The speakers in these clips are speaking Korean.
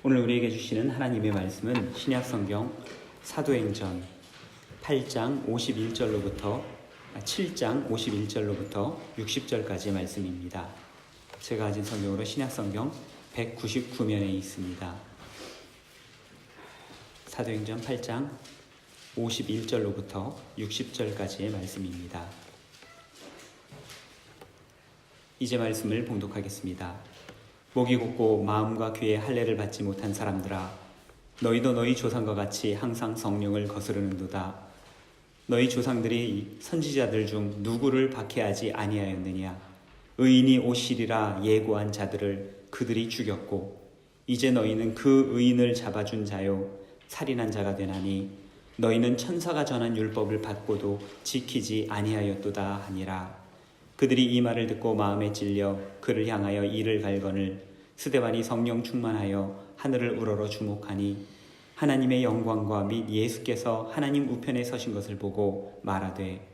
오늘 우리에게 주시는 하나님의 말씀은 신약성경 사도행전 8장 51절로부터 7장 51절로부터 60절까지의 말씀입니다. 제가 가진 성경으로 신약성경 199면에 있습니다. 사도행전 8장 51절로부터 60절까지의 말씀입니다. 이제 말씀을 봉독하겠습니다. 목이 곧고 마음과 귀에 할례를 받지 못한 사람들아, 너희도 너희 조상과 같이 항상 성령을 거스르는도다. 너희 조상들이 선지자들 중 누구를 박해하지 아니하였느냐? 의인이 오시리라 예고한 자들을 그들이 죽였고, 이제 너희는 그 의인을 잡아준 자요 살인한 자가 되나니 너희는 천사가 전한 율법을 받고도 지키지 아니하였도다 하니라. 그들이 이 말을 듣고 마음에 찔려 그를 향하여 이를 갈거늘 스데반이 성령 충만하여 하늘을 우러러 주목하니 하나님의 영광과 및 예수께서 하나님 우편에 서신 것을 보고 말하되,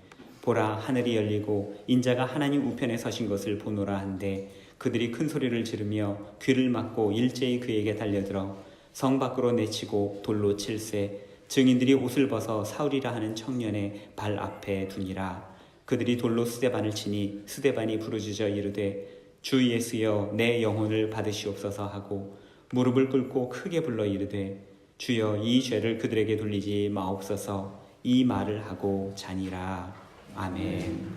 보라, 하늘이 열리고 인자가 하나님 우편에 서신 것을 보노라 한데, 그들이 큰 소리를 지르며 귀를 막고 일제히 그에게 달려들어 성 밖으로 내치고 돌로 칠세, 증인들이 옷을 벗어 사울이라 하는 청년의 발 앞에 두니라. 그들이 돌로 스데반을 치니 스데반이 부르짖어 이르되, 주 예수여 내 영혼을 받으시옵소서 하고 무릎을 꿇고 크게 불러 이르되, 주여 이 죄를 그들에게 돌리지 마옵소서. 이 말을 하고 자니라. 아멘.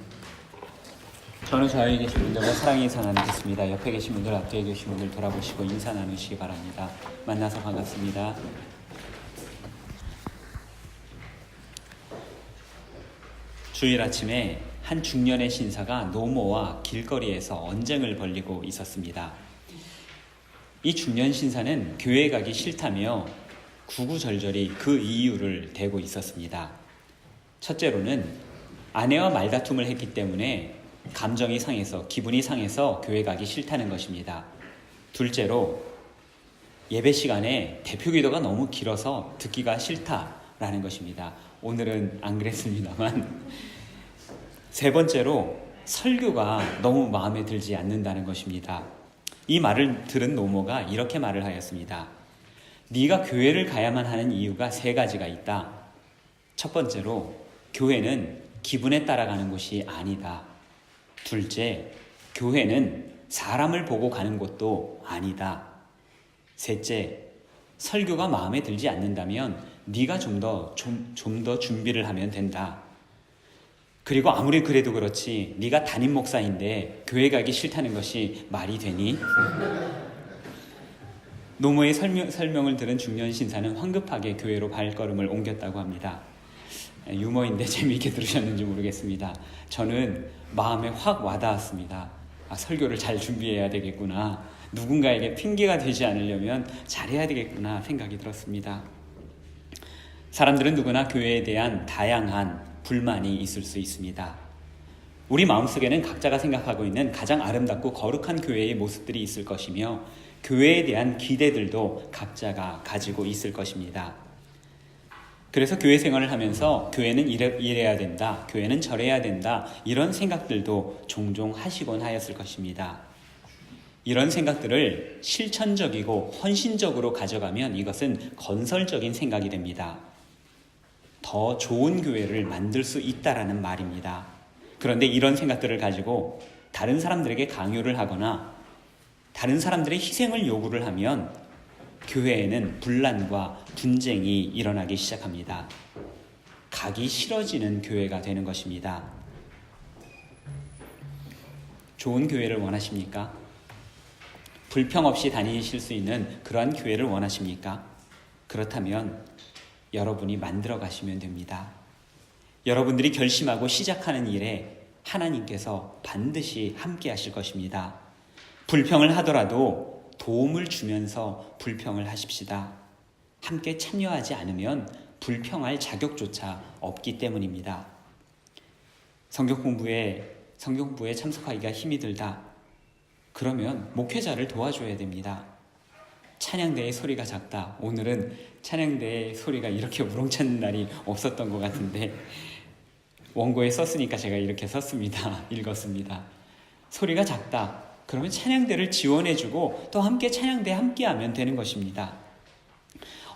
저는 좌우에 계신 분들과 사랑의 인사 나누겠습니다. 옆에 계신 분들, 앞뒤에 계신 분들 돌아보시고 인사 나누시기 바랍니다. 만나서 반갑습니다. 주일 아침에 한 중년의 신사가 노모와 길거리에서 언쟁을 벌이고 있었습니다. 이 중년 신사는 교회 가기 싫다며 구구절절히 그 이유를 대고 있었습니다. 첫째로는 아내와 말다툼을 했기 때문에 감정이 상해서, 기분이 상해서 교회 가기 싫다는 것입니다. 둘째로 예배 시간에 대표 기도가 너무 길어서 듣기가 싫다라는 것입니다. 오늘은 안 그랬습니다만. 세 번째로 설교가 너무 마음에 들지 않는다는 것입니다. 이 말을 들은 노모가 이렇게 말을 하였습니다. 네가 교회를 가야만 하는 이유가 세 가지가 있다. 첫 번째로, 교회는 기분에 따라가는 곳이 아니다. 둘째, 교회는 사람을 보고 가는 곳도 아니다. 셋째, 설교가 마음에 들지 않는다면 네가 좀 더 준비를 하면 된다. 그리고 아무리 그래도 그렇지 네가 담임 목사인데 교회 가기 싫다는 것이 말이 되니? 노모의 설명을 들은 중년 신사는 황급하게 교회로 발걸음을 옮겼다고 합니다. 유머인데 재미있게 들으셨는지 모르겠습니다. 저는 마음에 확 와닿았습니다. 설교를 잘 준비해야 되겠구나. 누군가에게 핑계가 되지 않으려면 잘해야 되겠구나 생각이 들었습니다. 사람들은 누구나 교회에 대한 다양한 불만이 있을 수 있습니다. 우리 마음속에는 각자가 생각하고 있는 가장 아름답고 거룩한 교회의 모습들이 있을 것이며, 교회에 대한 기대들도 각자가 가지고 있을 것입니다. 그래서 교회 생활을 하면서 교회는 이래야 된다, 교회는 저래야 된다, 이런 생각들도 종종 하시곤 하였을 것입니다. 이런 생각들을 실천적이고 헌신적으로 가져가면 이것은 건설적인 생각이 됩니다. 더 좋은 교회를 만들 수 있다라는 말입니다. 그런데 이런 생각들을 가지고 다른 사람들에게 강요를 하거나 다른 사람들의 희생을 요구를 하면 교회에는 분란과 분쟁이 일어나기 시작합니다. 가기 싫어지는 교회가 되는 것입니다. 좋은 교회를 원하십니까? 불평 없이 다니실 수 있는 그러한 교회를 원하십니까? 그렇다면 여러분이 만들어 가시면 됩니다. 여러분들이 결심하고 시작하는 일에 하나님께서 반드시 함께 하실 것입니다. 불평을 하더라도 도움을 주면서 불평을 하십시다. 함께 참여하지 않으면 불평할 자격조차 없기 때문입니다. 성경 공부에 참석하기가 힘이 들다. 그러면 목회자를 도와줘야 됩니다. 찬양대의 소리가 작다. 오늘은 찬양대의 소리가 이렇게 우렁찬 날이 없었던 것 같은데 원고에 썼으니까 제가 이렇게 썼습니다. 읽었습니다. 소리가 작다. 그러면 찬양대를 지원해주고 또 함께 찬양대에 함께하면 되는 것입니다.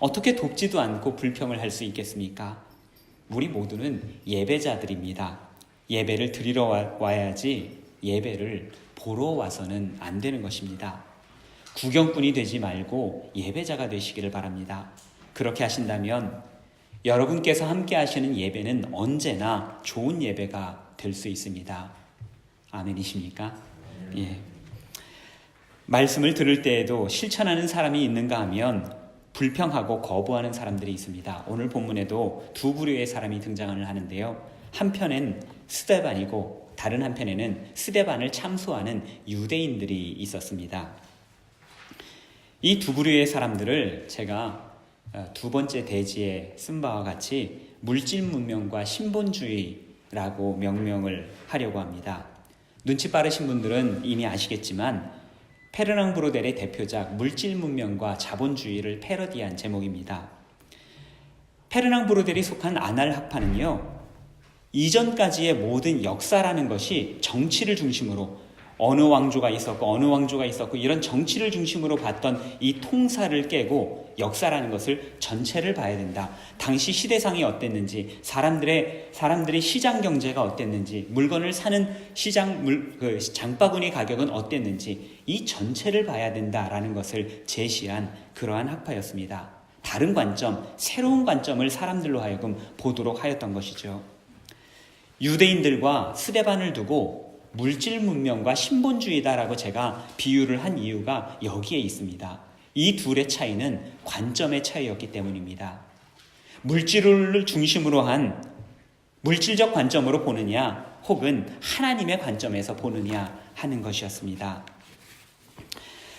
어떻게 돕지도 않고 불평을 할 수 있겠습니까? 우리 모두는 예배자들입니다. 예배를 드리러 와야지 예배를 보러 와서는 안 되는 것입니다. 구경꾼이 되지 말고 예배자가 되시기를 바랍니다. 그렇게 하신다면 여러분께서 함께 하시는 예배는 언제나 좋은 예배가 될 수 있습니다. 아멘이십니까? 예. 말씀을 들을 때에도 실천하는 사람이 있는가 하면 불평하고 거부하는 사람들이 있습니다. 오늘 본문에도 두 부류의 사람이 등장을 하는데요. 한편엔 스데반이고 다른 한편에는 스데반을 참소하는 유대인들이 있었습니다. 이 두 부류의 사람들을 제가 두 번째 대지에 쓴 바와 같이 물질 문명과 신본주의라고 명명을 하려고 합니다. 눈치 빠르신 분들은 이미 아시겠지만 페르낭 브로델의 대표작 물질 문명과 자본주의를 패러디한 제목입니다. 페르낭 브로델이 속한 아날 학파는요, 이전까지의 모든 역사라는 것이 정치를 중심으로 어느 왕조가 있었고 이런 정치를 중심으로 봤던 이 통사를 깨고 역사라는 것을 전체를 봐야 된다. 당시 시대상이 어땠는지, 사람들의 시장 경제가 어땠는지, 물건을 사는 장바구니 가격은 어땠는지 이 전체를 봐야 된다라는 것을 제시한 그러한 학파였습니다. 다른 관점, 새로운 관점을 사람들로 하여금 보도록 하였던 것이죠. 유대인들과 스데반을 두고 물질 문명과 신본주의다라고 제가 비유를 한 이유가 여기에 있습니다. 이 둘의 차이는 관점의 차이였기 때문입니다. 물질을 중심으로 한 물질적 관점으로 보느냐 혹은 하나님의 관점에서 보느냐 하는 것이었습니다.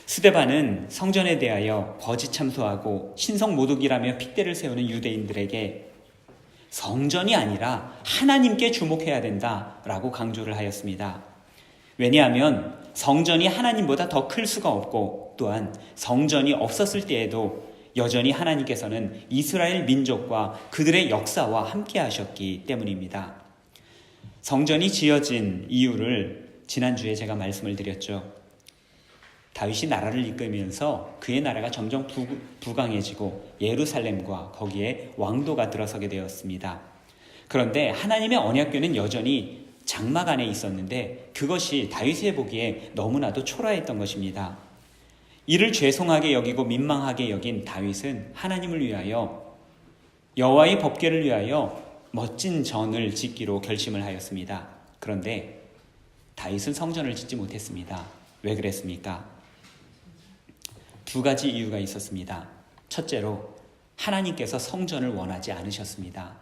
스데반은 성전에 대하여 거짓 참소하고 신성 모독이라며 핏대를 세우는 유대인들에게 성전이 아니라 하나님께 주목해야 된다라고 강조를 하였습니다. 왜냐하면 성전이 하나님보다 더 클 수가 없고 또한 성전이 없었을 때에도 여전히 하나님께서는 이스라엘 민족과 그들의 역사와 함께 하셨기 때문입니다. 성전이 지어진 이유를 지난주에 제가 말씀을 드렸죠. 다윗이 나라를 이끌면서 그의 나라가 점점 부강해지고 예루살렘과 거기에 왕도가 들어서게 되었습니다. 그런데 하나님의 언약궤는 여전히 장막 안에 있었는데 그것이 다윗이 보기에 너무나도 초라했던 것입니다. 이를 죄송하게 여기고 민망하게 여긴 다윗은 하나님을 위하여 여호와의 법궤를 위하여 멋진 전을 짓기로 결심을 하였습니다. 그런데 다윗은 성전을 짓지 못했습니다. 왜 그랬습니까? 두 가지 이유가 있었습니다. 첫째로 하나님께서 성전을 원하지 않으셨습니다.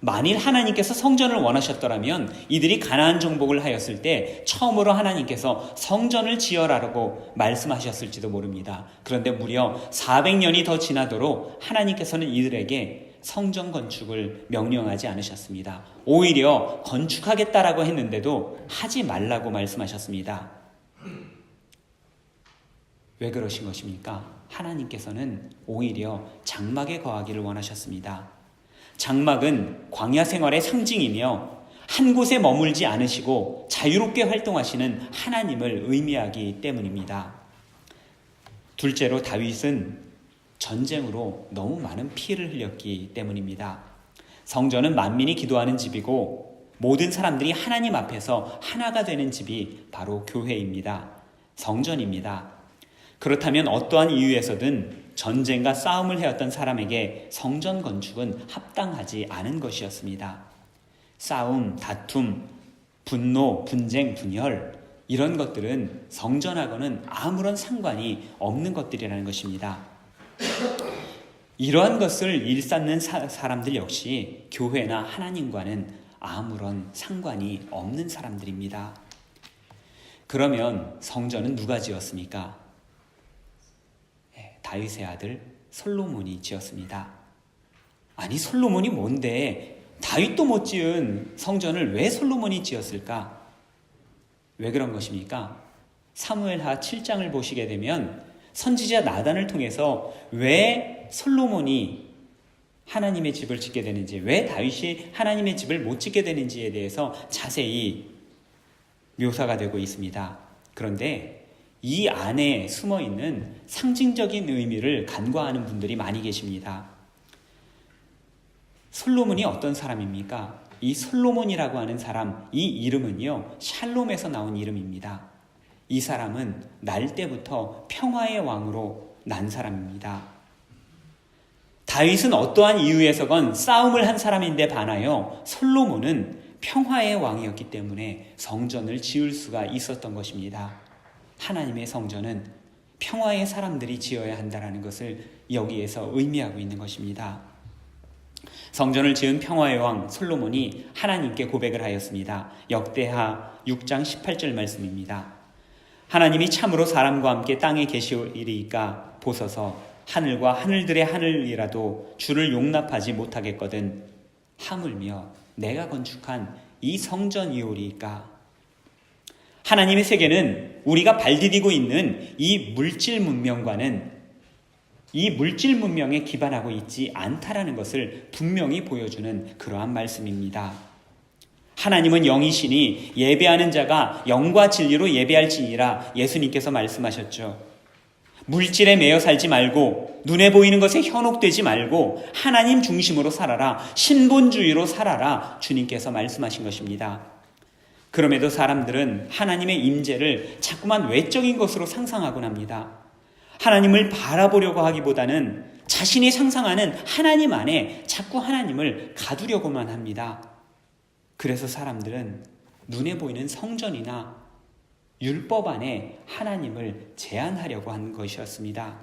만일 하나님께서 성전을 원하셨더라면 이들이 가나안 정복을 하였을 때 처음으로 하나님께서 성전을 지어라라고 말씀하셨을지도 모릅니다. 그런데 무려 400년이 더 지나도록 하나님께서는 이들에게 성전 건축을 명령하지 않으셨습니다. 오히려 건축하겠다라고 했는데도 하지 말라고 말씀하셨습니다. 왜 그러신 것입니까? 하나님께서는 오히려 장막에 거하기를 원하셨습니다. 장막은 광야 생활의 상징이며 한 곳에 머물지 않으시고 자유롭게 활동하시는 하나님을 의미하기 때문입니다. 둘째로 다윗은 전쟁으로 너무 많은 피해를 흘렸기 때문입니다. 성전은 만민이 기도하는 집이고 모든 사람들이 하나님 앞에서 하나가 되는 집이 바로 교회입니다. 성전입니다. 그렇다면 어떠한 이유에서든 전쟁과 싸움을 해왔던 사람에게 성전 건축은 합당하지 않은 것이었습니다. 싸움, 다툼, 분노, 분쟁, 분열 이런 것들은 성전하고는 아무런 상관이 없는 것들이라는 것입니다. 이러한 것을 일삼는 사람들 역시 교회나 하나님과는 아무런 상관이 없는 사람들입니다. 그러면 성전은 누가 지었습니까? 다윗의 아들 솔로몬이 지었습니다. 아니 솔로몬이 뭔데 다윗도 못 지은 성전을 왜 솔로몬이 지었을까? 왜 그런 것입니까? 사무엘하 7장을 보시게 되면 선지자 나단을 통해서 왜 솔로몬이 하나님의 집을 짓게 되는지, 왜 다윗이 하나님의 집을 못 짓게 되는지에 대해서 자세히 묘사가 되고 있습니다. 그런데 이 안에 숨어 있는 상징적인 의미를 간과하는 분들이 많이 계십니다. 솔로몬이 어떤 사람입니까? 이 솔로몬이라고 하는 사람, 이 이름은요, 샬롬에서 나온 이름입니다. 이 사람은 날 때부터 평화의 왕으로 난 사람입니다. 다윗은 어떠한 이유에서건 싸움을 한 사람인데 반하여 솔로몬은 평화의 왕이었기 때문에 성전을 지을 수가 있었던 것입니다. 하나님의 성전은 평화의 사람들이 지어야 한다는 것을 여기에서 의미하고 있는 것입니다. 성전을 지은 평화의 왕 솔로몬이 하나님께 고백을 하였습니다. 역대하 6장 18절 말씀입니다. 하나님이 참으로 사람과 함께 땅에 계시리이까 보소서 하늘과 하늘들의 하늘이라도 주를 용납하지 못하겠거든 하물며 내가 건축한 이 성전이오리이까. 하나님의 세계는 우리가 발디디고 있는 이 물질 문명과는 이 물질 문명에 기반하고 있지 않다라는 것을 분명히 보여주는 그러한 말씀입니다. 하나님은 영이시니 예배하는 자가 영과 진리로 예배할지니라 예수님께서 말씀하셨죠. 물질에 매여 살지 말고 눈에 보이는 것에 현혹되지 말고 하나님 중심으로 살아라, 신본주의로 살아라 주님께서 말씀하신 것입니다. 그럼에도 사람들은 하나님의 임재를 자꾸만 외적인 것으로 상상하곤 합니다. 하나님을 바라보려고 하기보다는 자신이 상상하는 하나님 안에 자꾸 하나님을 가두려고만 합니다. 그래서 사람들은 눈에 보이는 성전이나 율법 안에 하나님을 제한하려고 한 것이었습니다.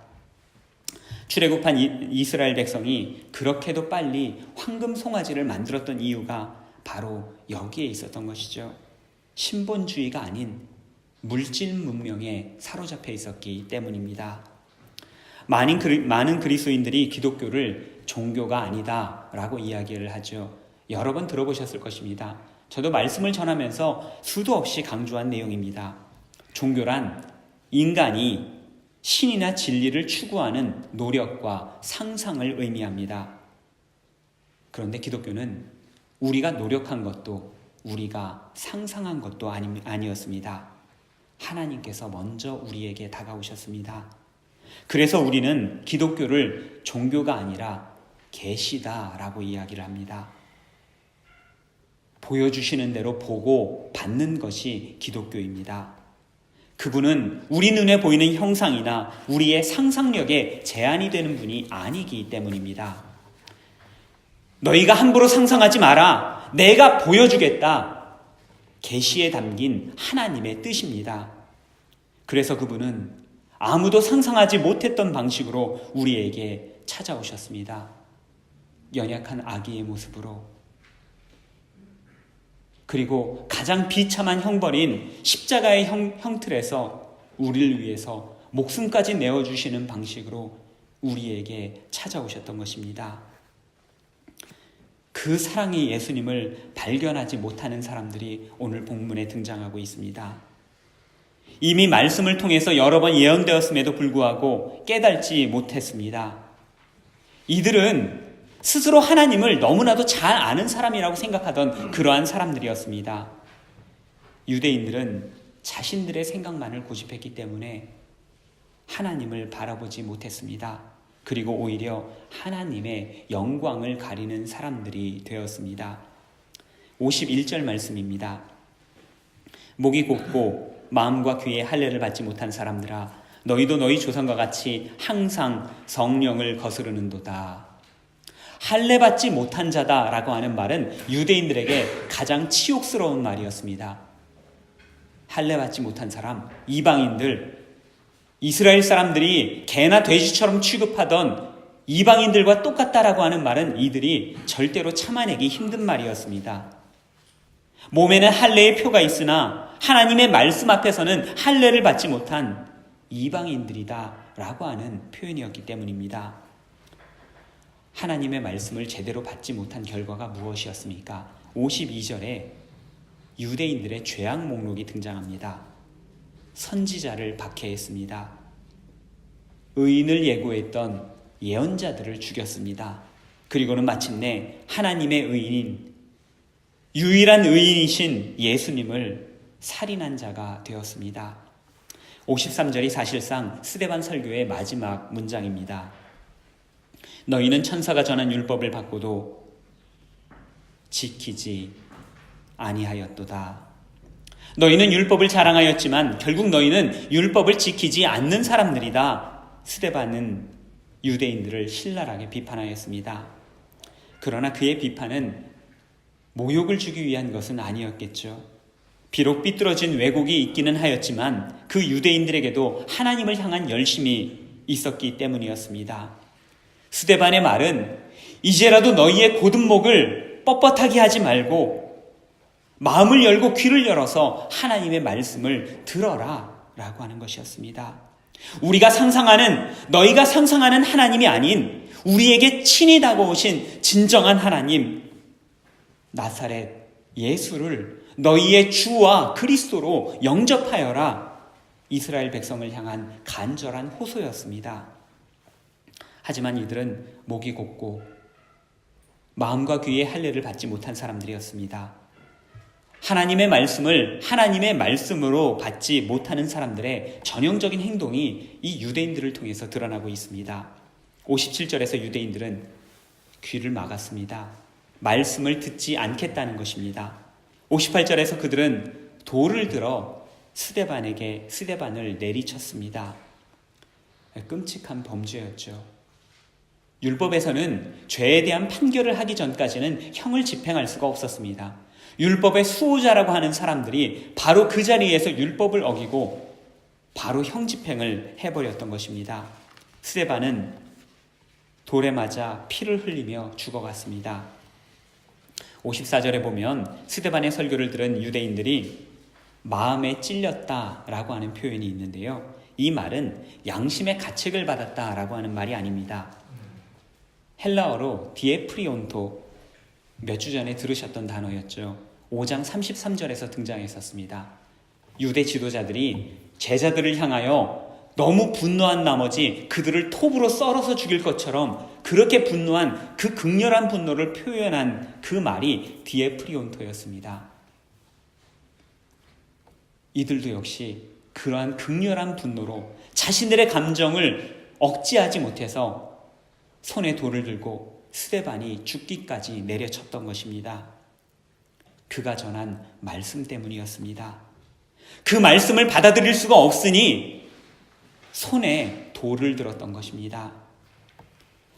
출애굽한 이스라엘 백성이 그렇게도 빨리 황금 송아지를 만들었던 이유가 바로 여기에 있었던 것이죠. 신본주의가 아닌 물질 문명에 사로잡혀 있었기 때문입니다. 많은 그리스도인들이 기독교를 종교가 아니다라고 이야기를 하죠. 여러 번 들어보셨을 것입니다. 저도 말씀을 전하면서 수도 없이 강조한 내용입니다. 종교란 인간이 신이나 진리를 추구하는 노력과 상상을 의미합니다. 그런데 기독교는 우리가 노력한 것도 우리가 상상한 것도 아니었습니다. 하나님께서 먼저 우리에게 다가오셨습니다. 그래서 우리는 기독교를 종교가 아니라 계시다라고 이야기를 합니다. 보여주시는 대로 보고 받는 것이 기독교입니다. 그분은 우리 눈에 보이는 형상이나 우리의 상상력에 제한이 되는 분이 아니기 때문입니다. 너희가 함부로 상상하지 마라. 내가 보여주겠다. 계시에 담긴 하나님의 뜻입니다. 그래서 그분은 아무도 상상하지 못했던 방식으로 우리에게 찾아오셨습니다. 연약한 아기의 모습으로. 그리고 가장 비참한 형벌인 십자가의 형틀에서 우리를 위해서 목숨까지 내어주시는 방식으로 우리에게 찾아오셨던 것입니다. 그 사랑의 예수님을 발견하지 못하는 사람들이 오늘 본문에 등장하고 있습니다. 이미 말씀을 통해서 여러 번 예언되었음에도 불구하고 깨닫지 못했습니다. 이들은 스스로 하나님을 너무나도 잘 아는 사람이라고 생각하던 그러한 사람들이었습니다. 유대인들은 자신들의 생각만을 고집했기 때문에 하나님을 바라보지 못했습니다. 그리고 오히려 하나님의 영광을 가리는 사람들이 되었습니다. 51절 말씀입니다. 목이 곧고 마음과 귀에 할례를 받지 못한 사람들아 너희도 너희 조상과 같이 항상 성령을 거스르는도다. 할례 받지 못한 자다라고 하는 말은 유대인들에게 가장 치욕스러운 말이었습니다. 할례 받지 못한 사람, 이방인들, 이스라엘 사람들이 개나 돼지처럼 취급하던 이방인들과 똑같다라고 하는 말은 이들이 절대로 참아내기 힘든 말이었습니다. 몸에는 할례의 표가 있으나 하나님의 말씀 앞에서는 할례를 받지 못한 이방인들이다 라고 하는 표현이었기 때문입니다. 하나님의 말씀을 제대로 받지 못한 결과가 무엇이었습니까? 52절에 유대인들의 죄악 목록이 등장합니다. 선지자를 박해했습니다. 의인을 예고했던 예언자들을 죽였습니다. 그리고는 마침내 하나님의 의인인 유일한 의인이신 예수님을 살인한 자가 되었습니다. 53절이 사실상 스데반 설교의 마지막 문장입니다. 너희는 천사가 전한 율법을 받고도 지키지 아니하였도다. 너희는 율법을 자랑하였지만 결국 너희는 율법을 지키지 않는 사람들이다. 스데반은 유대인들을 신랄하게 비판하였습니다. 그러나 그의 비판은 모욕을 주기 위한 것은 아니었겠죠. 비록 삐뚤어진 왜곡이 있기는 하였지만 그 유대인들에게도 하나님을 향한 열심이 있었기 때문이었습니다. 스데반의 말은 이제라도 너희의 고든목을 뻣뻣하게 하지 말고 마음을 열고 귀를 열어서 하나님의 말씀을 들어라 라고 하는 것이었습니다. 우리가 상상하는, 너희가 상상하는 하나님이 아닌 우리에게 친히 다가오신 진정한 하나님, 나사렛 예수를 너희의 주와 그리스도로 영접하여라. 이스라엘 백성을 향한 간절한 호소였습니다. 하지만 이들은 목이 곧고 마음과 귀의 할례를 받지 못한 사람들이었습니다. 하나님의 말씀을 하나님의 말씀으로 받지 못하는 사람들의 전형적인 행동이 이 유대인들을 통해서 드러나고 있습니다. 57절에서 유대인들은 귀를 막았습니다. 말씀을 듣지 않겠다는 것입니다. 58절에서 그들은 돌을 들어 스데반을 내리쳤습니다. 끔찍한 범죄였죠. 율법에서는 죄에 대한 판결을 하기 전까지는 형을 집행할 수가 없었습니다. 율법의 수호자라고 하는 사람들이 바로 그 자리에서 율법을 어기고 바로 형 집행을 해버렸던 것입니다. 스데반은 돌에 맞아 피를 흘리며 죽어갔습니다. 54절에 보면 스데반의 설교를 들은 유대인들이 마음에 찔렸다라고 하는 표현이 있는데요. 이 말은 양심의 가책을 받았다라고 하는 말이 아닙니다. 헬라어로 디에프리온토, 몇 주 전에 들으셨던 단어였죠. 5장 33절에서 등장했었습니다. 유대 지도자들이 제자들을 향하여 너무 분노한 나머지 그들을 톱으로 썰어서 죽일 것처럼 그렇게 분노한 그 극렬한 분노를 표현한 그 말이 디에프리온토였습니다. 이들도 역시 그러한 극렬한 분노로 자신들의 감정을 억제하지 못해서 손에 돌을 들고 스데반이 죽기까지 내려쳤던 것입니다. 그가 전한 말씀 때문이었습니다. 그 말씀을 받아들일 수가 없으니 손에 돌을 들었던 것입니다.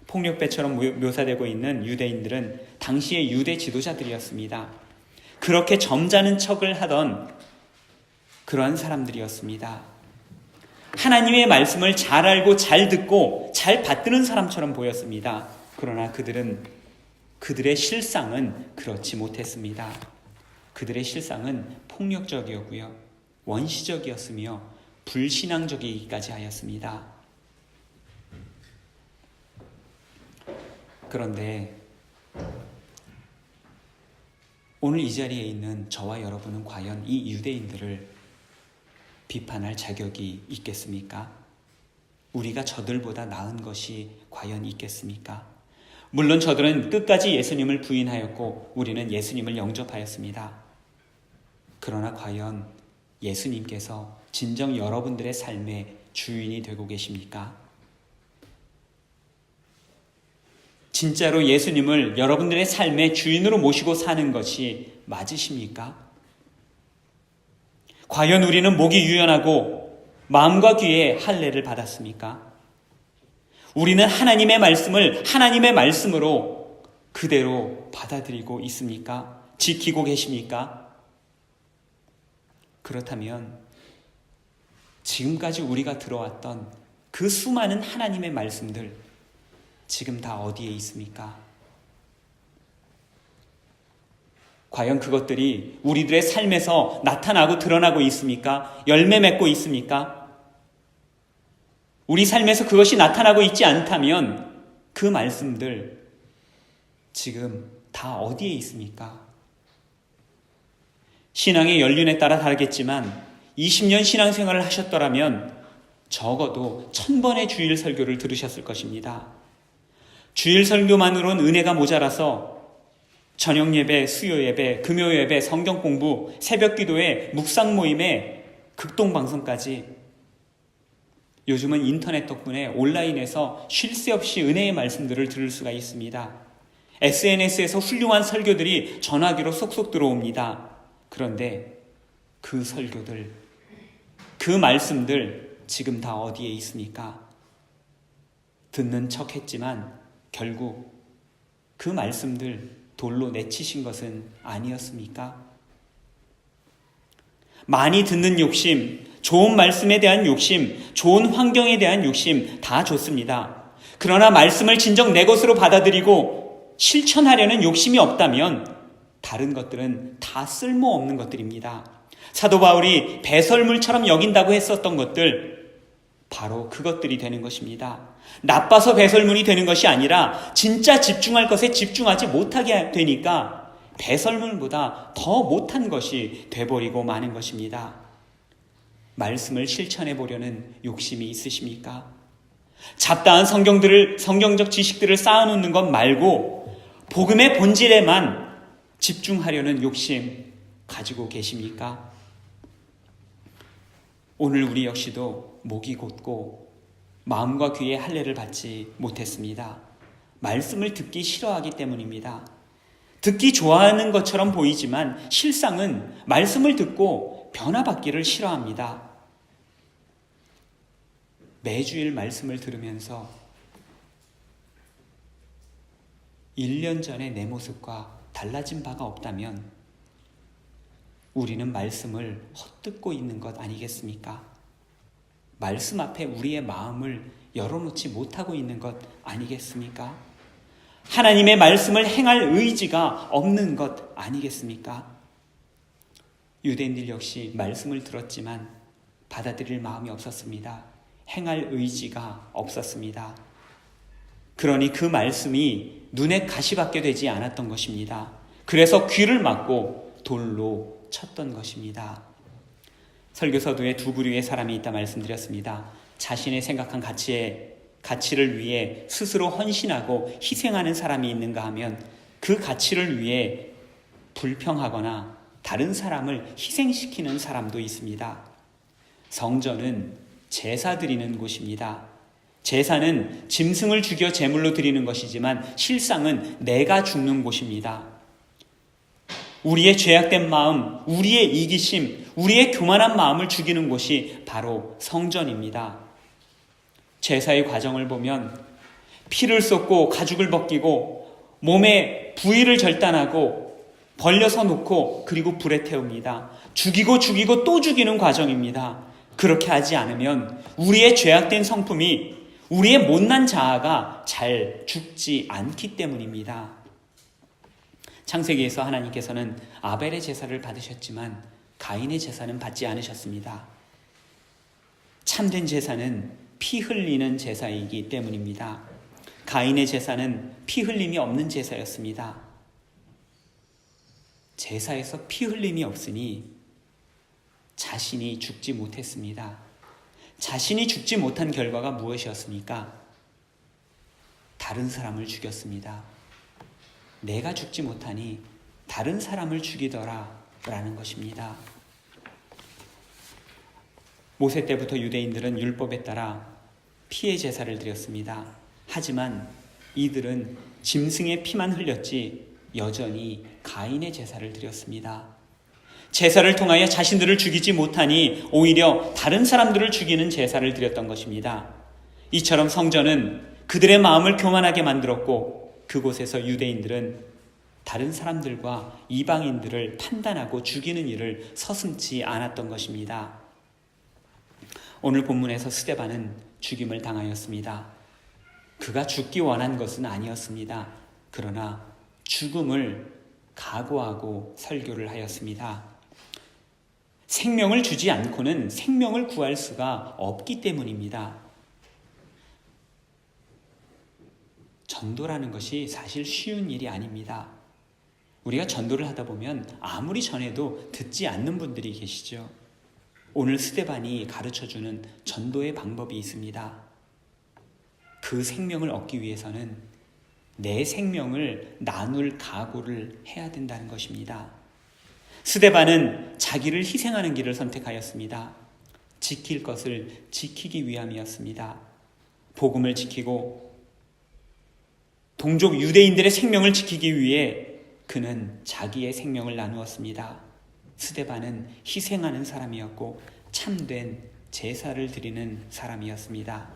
폭력배처럼 묘사되고 있는 유대인들은 당시의 유대 지도자들이었습니다. 그렇게 점잖은 척을 하던 그러한 사람들이었습니다. 하나님의 말씀을 잘 알고 잘 듣고 잘 받드는 사람처럼 보였습니다. 그러나 그들의 실상은 그렇지 못했습니다. 그들의 실상은 폭력적이었고요, 원시적이었으며 불신앙적이기까지 하였습니다. 그런데 오늘 이 자리에 있는 저와 여러분은 과연 이 유대인들을 비판할 자격이 있겠습니까? 우리가 저들보다 나은 것이 과연 있겠습니까? 물론 저들은 끝까지 예수님을 부인하였고 우리는 예수님을 영접하였습니다. 그러나 과연 예수님께서 진정 여러분들의 삶의 주인이 되고 계십니까? 진짜로 예수님을 여러분들의 삶의 주인으로 모시고 사는 것이 맞으십니까? 과연 우리는 목이 유연하고 마음과 귀에 할례를 받았습니까? 우리는 하나님의 말씀을 하나님의 말씀으로 그대로 받아들이고 있습니까? 지키고 계십니까? 그렇다면 지금까지 우리가 들어왔던 그 수많은 하나님의 말씀들 지금 다 어디에 있습니까? 과연 그것들이 우리들의 삶에서 나타나고 드러나고 있습니까? 열매 맺고 있습니까? 우리 삶에서 그것이 나타나고 있지 않다면 그 말씀들 지금 다 어디에 있습니까? 신앙의 연륜에 따라 다르겠지만 20년 신앙생활을 하셨더라면 적어도 1000번의 주일 설교를 들으셨을 것입니다. 주일 설교만으로는 은혜가 모자라서 저녁 예배, 수요 예배, 금요 예배, 성경 공부, 새벽 기도회, 묵상 모임에 극동 방송까지 요즘은 인터넷 덕분에 온라인에서 쉴 새 없이 은혜의 말씀들을 들을 수가 있습니다. SNS에서 훌륭한 설교들이 전화기로 쏙쏙 들어옵니다. 그런데 그 설교들, 그 말씀들 지금 다 어디에 있습니까? 듣는 척 했지만 결국 그 말씀들 돌로 내치신 것은 아니었습니까? 많이 듣는 욕심, 좋은 말씀에 대한 욕심, 좋은 환경에 대한 욕심 다 좋습니다. 그러나 말씀을 진정 내 것으로 받아들이고 실천하려는 욕심이 없다면 다른 것들은 다 쓸모없는 것들입니다. 사도 바울이 배설물처럼 여긴다고 했었던 것들, 바로 그것들이 되는 것입니다. 나빠서 배설물이 되는 것이 아니라 진짜 집중할 것에 집중하지 못하게 되니까 배설물보다 더 못한 것이 돼버리고 마는 것입니다. 말씀을 실천해 보려는 욕심이 있으십니까? 잡다한 성경적 지식들을 쌓아놓는 것 말고 복음의 본질에만 집중하려는 욕심 가지고 계십니까? 오늘 우리 역시도 목이 곧고 마음과 귀에 할례를 받지 못했습니다. 말씀을 듣기 싫어하기 때문입니다. 듣기 좋아하는 것처럼 보이지만 실상은 말씀을 듣고 변화받기를 싫어합니다. 매주일 말씀을 들으면서 1년 전에 내 모습과 달라진 바가 없다면 우리는 말씀을 헛듣고 있는 것 아니겠습니까? 말씀 앞에 우리의 마음을 열어놓지 못하고 있는 것 아니겠습니까? 하나님의 말씀을 행할 의지가 없는 것 아니겠습니까? 유대인들 역시 말씀을 들었지만 받아들일 마음이 없었습니다. 행할 의지가 없었습니다. 그러니 그 말씀이 눈에 가시밖에 되지 않았던 것입니다. 그래서 귀를 막고 돌로 쳤던 것입니다. 설교서도에 두 부류의 사람이 있다 말씀드렸습니다. 자신의 생각한 가치를 위해 스스로 헌신하고 희생하는 사람이 있는가 하면 그 가치를 위해 불평하거나 다른 사람을 희생시키는 사람도 있습니다. 성전은 제사 드리는 곳입니다. 제사는 짐승을 죽여 제물로 드리는 것이지만 실상은 내가 죽는 곳입니다. 우리의 죄악된 마음, 우리의 이기심, 우리의 교만한 마음을 죽이는 곳이 바로 성전입니다. 제사의 과정을 보면 피를 쏟고 가죽을 벗기고 몸에 부위를 절단하고 벌려서 놓고 그리고 불에 태웁니다. 죽이고 또 죽이는 과정입니다. 그렇게 하지 않으면 우리의 죄악된 성품이, 우리의 못난 자아가 잘 죽지 않기 때문입니다. 창세기에서 하나님께서는 아벨의 제사를 받으셨지만 가인의 제사는 받지 않으셨습니다. 참된 제사는 피 흘리는 제사이기 때문입니다. 가인의 제사는 피 흘림이 없는 제사였습니다. 제사에서 피 흘림이 없으니 자신이 죽지 못했습니다. 자신이 죽지 못한 결과가 무엇이었습니까? 다른 사람을 죽였습니다. 내가 죽지 못하니 다른 사람을 죽이더라 라는 것입니다. 모세 때부터 유대인들은 율법에 따라 피의 제사를 드렸습니다. 하지만 이들은 짐승의 피만 흘렸지 여전히 가인의 제사를 드렸습니다. 제사를 통하여 자신들을 죽이지 못하니 오히려 다른 사람들을 죽이는 제사를 드렸던 것입니다. 이처럼 성전은 그들의 마음을 교만하게 만들었고 그곳에서 유대인들은 다른 사람들과 이방인들을 판단하고 죽이는 일을 서슴지 않았던 것입니다. 오늘 본문에서 스데반은 죽임을 당하였습니다. 그가 죽기 원한 것은 아니었습니다. 그러나 죽음을 각오하고 설교를 하였습니다. 생명을 주지 않고는 생명을 구할 수가 없기 때문입니다. 전도라는 것이 사실 쉬운 일이 아닙니다. 우리가 전도를 하다 보면 아무리 전해도 듣지 않는 분들이 계시죠. 오늘 스데반이 가르쳐주는 전도의 방법이 있습니다. 그 생명을 얻기 위해서는 내 생명을 나눌 각오를 해야 된다는 것입니다. 스데반은 자기를 희생하는 길을 선택하였습니다. 지킬 것을 지키기 위함이었습니다. 복음을 지키고 동족 유대인들의 생명을 지키기 위해 그는 자기의 생명을 나누었습니다. 스데반은 희생하는 사람이었고 참된 제사를 드리는 사람이었습니다.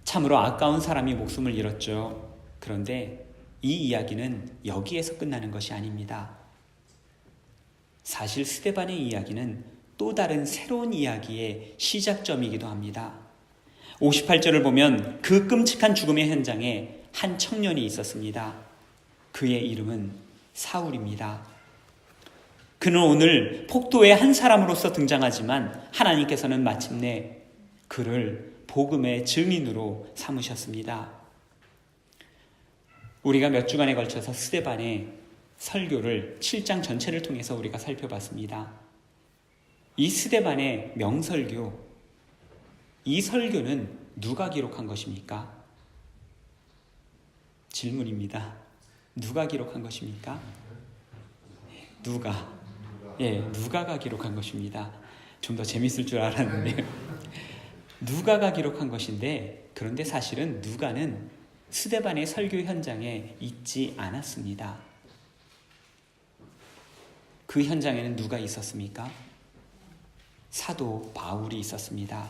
참으로 아까운 사람이 목숨을 잃었죠. 그런데 이 이야기는 여기에서 끝나는 것이 아닙니다. 사실 스데반의 이야기는 또 다른 새로운 이야기의 시작점이기도 합니다. 58절을 보면 그 끔찍한 죽음의 현장에 한 청년이 있었습니다. 그의 이름은 사울입니다. 그는 오늘 폭도의 한 사람으로서 등장하지만 하나님께서는 마침내 그를 복음의 증인으로 삼으셨습니다. 우리가 몇 주간에 걸쳐서 스데반의 설교를 7장 전체를 통해서 우리가 살펴봤습니다. 이 스데반의 명설교, 이 설교는 누가 기록한 것입니까? 질문입니다. 누가 기록한 것입니까? 누가가 기록한 것입니다. 좀 더 재밌을 줄 알았는데요. 누가가 기록한 것인데, 그런데 사실은 누가는 스데반의 설교 현장에 있지 않았습니다. 그 현장에는 누가 있었습니까? 사도 바울이 있었습니다.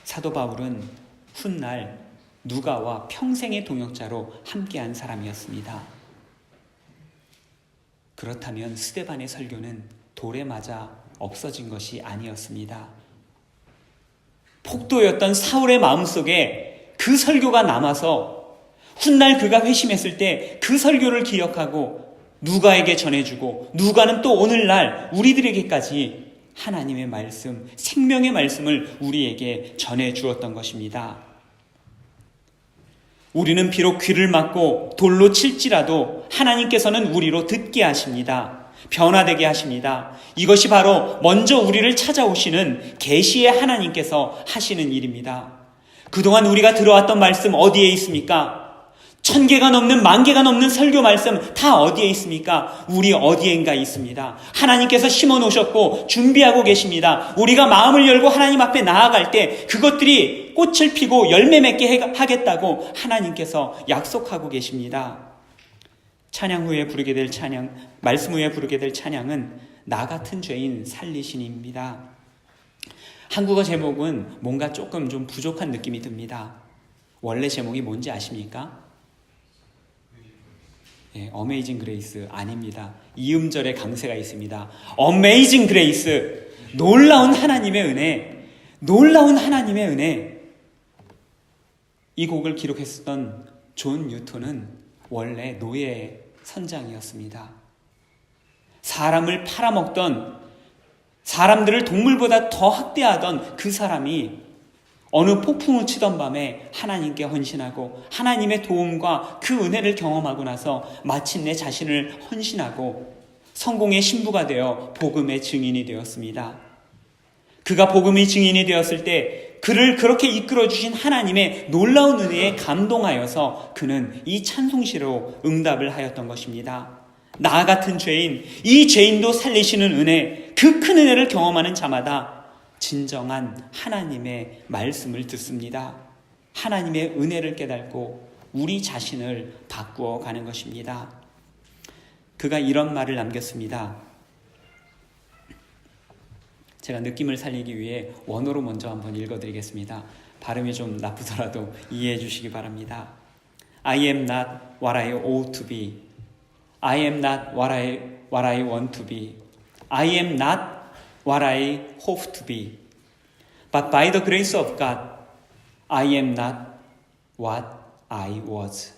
사도 바울은 훗날 누가와 평생의 동역자로 함께한 사람이었습니다. 그렇다면 스데반의 설교는 돌에 맞아 없어진 것이 아니었습니다. 폭도였던 사울의 마음속에 그 설교가 남아서 훗날 그가 회심했을 때 그 설교를 기억하고 누가에게 전해주고, 누가는 또 오늘날 우리들에게까지 하나님의 말씀, 생명의 말씀을 우리에게 전해주었던 것입니다. 우리는 비록 귀를 막고 돌로 칠지라도 하나님께서는 우리로 듣게 하십니다. 변화되게 하십니다. 이것이 바로 먼저 우리를 찾아오시는 계시의 하나님께서 하시는 일입니다. 그동안 우리가 들어왔던 말씀 어디에 있습니까? 1000개가 넘는 10,000개가 넘는 설교 말씀 다 어디에 있습니까? 우리 어디엔가 있습니다. 하나님께서 심어놓으셨고 준비하고 계십니다. 우리가 마음을 열고 하나님 앞에 나아갈 때 그것들이 꽃을 피고 열매 맺게 하겠다고 하나님께서 약속하고 계십니다. 찬양 후에 부르게 될 찬양, 말씀 후에 부르게 될 찬양은 나 같은 죄인 살리시니입니다. 한국어 제목은 뭔가 조금 좀 부족한 느낌이 듭니다. 원래 제목이 뭔지 아십니까? 어메이징 그레이스 아닙니다. 이음절에 강세가 있습니다. 어메이징 그레이스, 놀라운 하나님의 은혜, 놀라운 하나님의 은혜. 이 곡을 기록했었던 존 뉴턴은 원래 노예 선장이었습니다. 사람을 팔아먹던, 사람들을 동물보다 더 학대하던 그 사람이 어느 폭풍우 치던 밤에 하나님께 헌신하고 하나님의 도움과 그 은혜를 경험하고 나서 마침내 자신을 헌신하고 성공의 신부가 되어 복음의 증인이 되었습니다. 그가 복음의 증인이 되었을 때 그를 그렇게 이끌어주신 하나님의 놀라운 은혜에 감동하여서 그는 이 찬송시로 응답을 하였던 것입니다. 나 같은 죄인, 이 죄인도 살리시는 은혜, 그 큰 은혜를 경험하는 자마다 진정한 하나님의 말씀을 듣습니다. 하나님의 은혜를 깨닫고 우리 자신을 바꾸어 가는 것입니다. 그가 이런 말을 남겼습니다. 제가 느낌을 살리기 위해 원어로 먼저 한번 읽어드리겠습니다. 발음이 좀 나쁘더라도 이해해 주시기 바랍니다. I am not what I ought to be. I am not what I want to be. I am not what I hope to be. But by the grace of God, I am not what I was.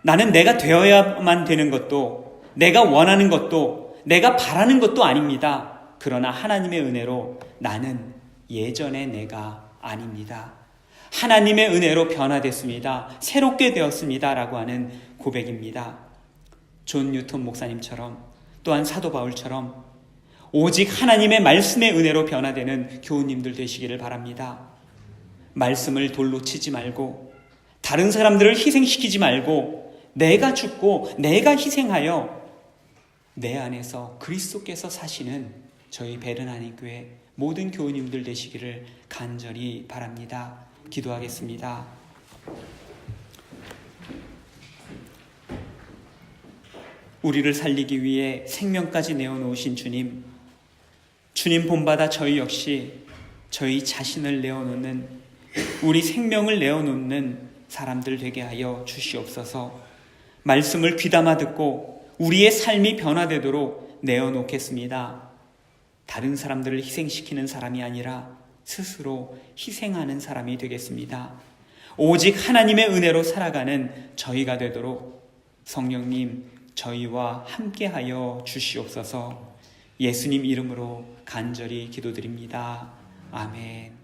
나는 내가 되어야만 되는 것도, 내가 원하는 것도, 내가 바라는 것도 아닙니다. 그러나 하나님의 은혜로 나는 예전의 내가 아닙니다. 하나님의 은혜로 변화됐습니다. 새롭게 되었습니다. 라고 하는 고백입니다. 존 뉴턴 목사님처럼, 또한 사도 바울처럼 오직 하나님의 말씀의 은혜로 변화되는 교우님들 되시기를 바랍니다. 말씀을 돌로 치지 말고 다른 사람들을 희생시키지 말고 내가 죽고 내가 희생하여 내 안에서 그리스도께서 사시는 저희 베르나니교회 모든 교우님들 되시기를 간절히 바랍니다. 기도하겠습니다. 우리를 살리기 위해 생명까지 내어놓으신 주님, 주님 본받아 저희 역시 저희 자신을 내어놓는, 우리 생명을 내어놓는 사람들 되게 하여 주시옵소서. 말씀을 귀담아 듣고 우리의 삶이 변화되도록 내어놓겠습니다. 다른 사람들을 희생시키는 사람이 아니라 스스로 희생하는 사람이 되겠습니다. 오직 하나님의 은혜로 살아가는 저희가 되도록 성령님 저희와 함께하여 주시옵소서. 예수님 이름으로 간절히 기도드립니다. 아멘.